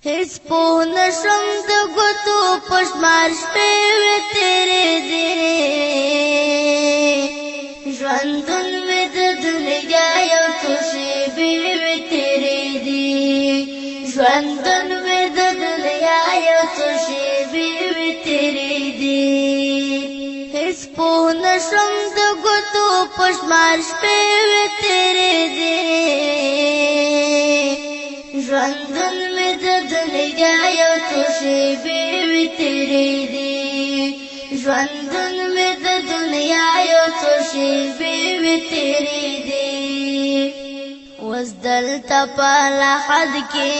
هیڅ پوه نشم د ګوتو په شمار شپې وې تېرې دي ژوندون مې د دنیا یو څو شېبې وې تېرې دي ژوندون مې د دنیا یو څو شېبې وې تېرې دي هیڅ پوه نشم د ګوتو په شمار شپې وې تېرې دي ژوندون مې د دنیا یو څو شېبې وې تېرې دي ژوندون مې د دنیا یو څو شېبې وې تېرې دي اوس دلته په لحد کې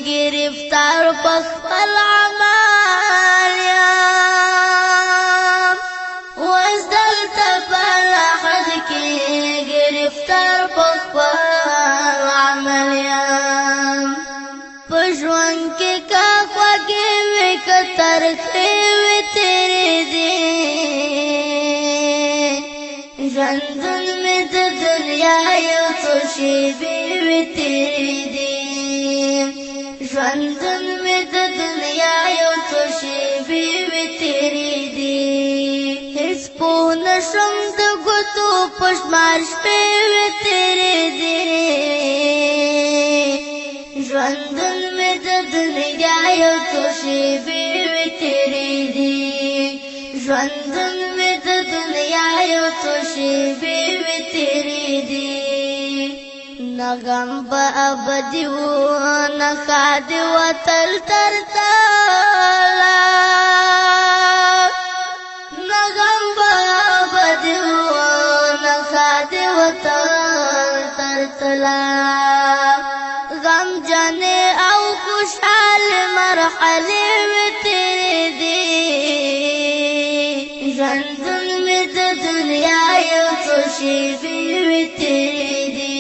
ګرفتار په خپل عمل یم اوس دلته په لحد کې ګرفتار په خپل عمل یم په ژوند کې که خوږې وې که ترخې وې تېرې دي ژوندون مې د دنیا یو څو شېبې وې تېرې دي ژوندون مې د دنیا یو څو شېبې وې تېرې دي هېڅ پوه نشم د ګوتو په شمار شپې وې تېرې دي ژوندون مې د دنیا یو څو شېبې وې تېرې دي ژوندون مې د دنیا یو څو شېبې وې تېرې دي نه غم به ابدي و نه ښاد وتل تر تله نه غم به ابدي و نه ښاد وتل تر تله غمجنې او خوشحاله مرحلې وې تېرې دي ژوندون مې د دنیا یو څو شېبې وې تېرې دي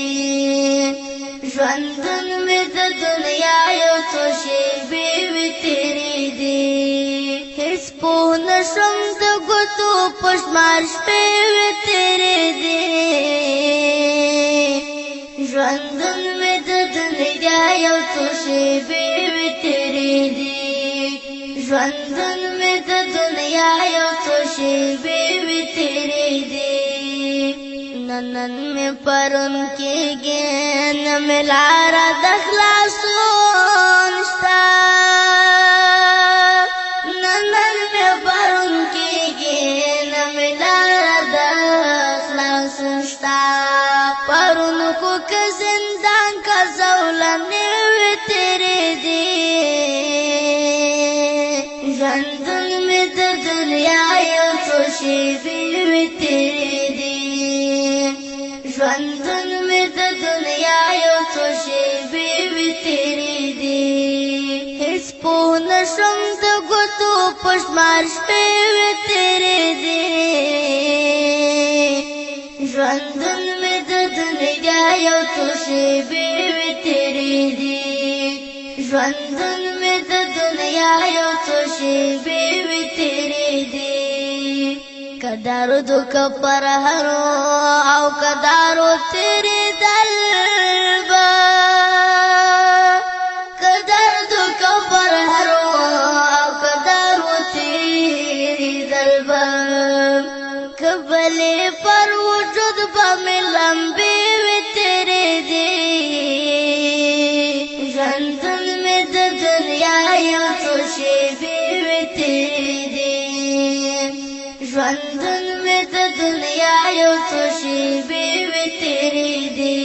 ژوندون مې د دنیا یو څو شېبې وې تېرې دي هېڅ پوه نشم د ګوتو په شمار شپې وې تېرې دي ژوندون مې د دنیا یو څو شېبې وې تېرې دي ژوندون مې د دنیا یو څو شېبې وې تېرې دي نن مې پرون کېږي نه مې لاره د خلاصون شته نن مې پرون کېږي نه مې لاره د خلاصون شته پرون خو که زندان که زولنې وې تېرې دي ژوندون مې د دنیا یو څو شېبې وې تېرې دي ژوندون مې د دنیا یو څو شېبې وې تېرې دي هېڅ پوه نشم د ګوتو په شمار شپې وې تېرې دي ژوندون مې د دنیا یو څو شېبې وې تېرې دي ژوندون مې د دنیا یو څو شېبې وې تېرې دي که درد که پرهرو او که دارو تېرېدل به که درد که پرهرو او که دارو تېرېدل به که بلې پر وجود به مې لمبې وې تېرې دي ژوندون مې د دنیا یو څو شېبې وې تېرې دي ژوندون مې د دنیا یو څو شېبې وې تېرې دي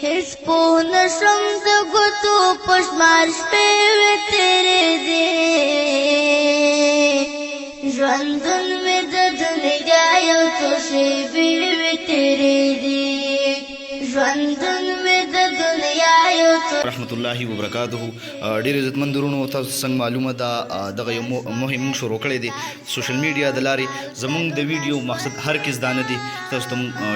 هېڅ پوه نشم د ګوتو په شمار شپې وې تېرې دي ژوندون مې د دنیا یو څو شېبې وې تېرې دي ژوندون مې د دنیا یو څو رحمت الله وبرکاته ډېر عزتمن درونو تاسو څنګه معلومه ده دغه یو مهم شروع کړی دی سوشل میډیا د لارې زمونږ د ویډیو مقصد هر کس دا نه دی تاسو ته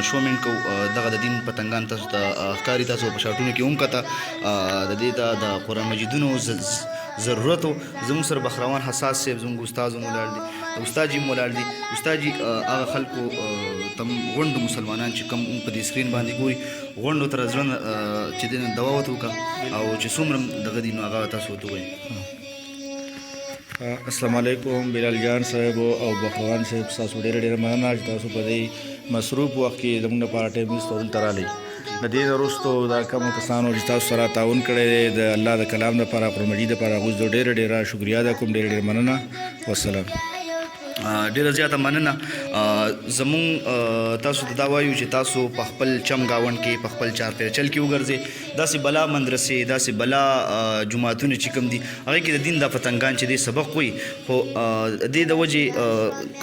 شومینټ کوو دغه د دین پتنګان تاسو ته ښکاري تاسو په شاټونو کې هم کته د دې ته د قرآن مجیدونو ضرورت و زموږ سره بخروان حساس صاحب زموږ استاد هم ولاړ دي استاد جي ولاړ دي استاد جي هغه خلکو تم غونډو مسلمانان چې کوم په دې سکرین باندې ګوري غونډو تر ځوان چې د دوا وته وکړه او چې څومره دغه دي نو هغه تاسو وته وایي. السلام علیکم بلال جان صاحب او بخروان صاحب تاسو ډېره مننه چې تاسو په دې مصروف وخت کې زموږ لپاره ټایم ایستول ته راغلئ. د دې نه وروستو دا کومو کسانو چې تاسو سره تعاون کړی دی د الله د کلام دپاره قرآن مجید دپاره هغوی زه ډېره شکریا ادا کوم. ډېره مننه. والسلام. ډېره زیاته مننه. زمونږ تاسو ته دا وایو چې تاسو په خپل چم ګاونډ کې په خپل چارپیرچل کې وګرځئ. داسې بلا مدرسې داسې بلا جوماتونه چې کوم دي هغې کې د دین دا پتنګان چې دی سبق وایي خو دې د وجې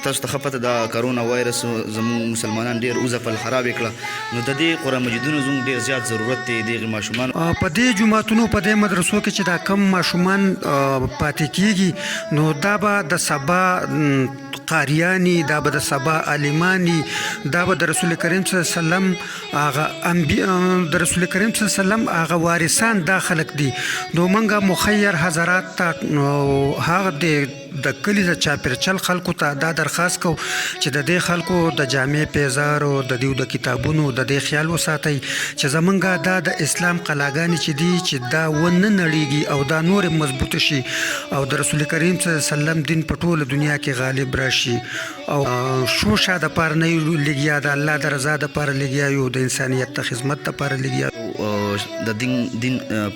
تاسو ته ښه پته دا کرونا وایرس زموږ مسلمانان ډېر اوځپل خراب یې کړه نو د دې قرآن مجیدونو زموږ ډېر زیات ضرورت دی دغې ماشومانو په دې جوماتونو په دې مدرسو کې چې دا کم ماشومان پاتې کېږي نو دا به د سبا قاریانی دا به د سبا عالمانی دا به د رسول کریم صلی الله علیه وسلم هغه د رسول کریم صلی الله علیه وسلم هغه وارثان دا خلک دي نو موږ مخیر حضرات ته هغه د کلي د چاپیرچل خلکو ته دا درخواست کوو چې د دې خلکو د جامع پیزارو د دیو د کتابونو د دې خیال وساتئ چې زمونږ دا د اسلام قلاګانې چې دي چې دا ونه نړیږي او دا نور مضبوطه شي او د رسول کریم صلی الله علیه وسلم دین په ټوله دنیا کې غالب راشي او شوشه د پاره نه لګیا د الله د رضا د پاره لګیا یو د انسانیت د خدمت د پاره لګیا د دین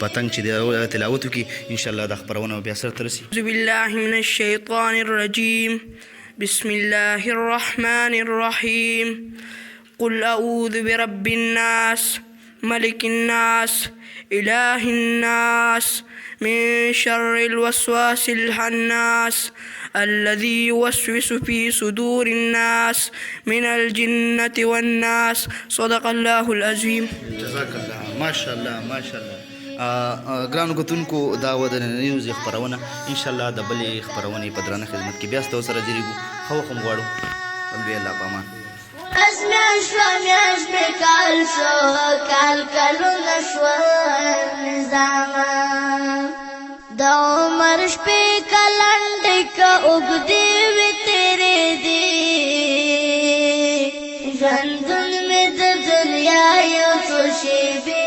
پتنګ چې د تلاوت وکړي ان شاء الله د خبرونه بیا سره رسي. اعوذ بالله من الشیطان الرجیم بسم الله الرحمن الرحیم قل اعوذ برب الناس ملك الناس اله الناس من شر الوسواس الخناس الذي يوسوس في صدور الناس من الجنة والناس. صدق الله العظيم. جزاك الله. ماشاء الله ماشاء الله. ګرانو کتونکو دا و د نننۍ ورځې خپرونه انشاءالله د بلې خپرونې په درانه خدمت کې بیا ستاسو سره جریږو. ښه وخت مو غواړو. لوی الله په امان. ازمیان شوا میاش بکال شو کال کلونه شوا نظاما دا عمر شپې کلنډې که اوږدې وې تېرې دي ژوندون مې د دنیا یو څو شېبې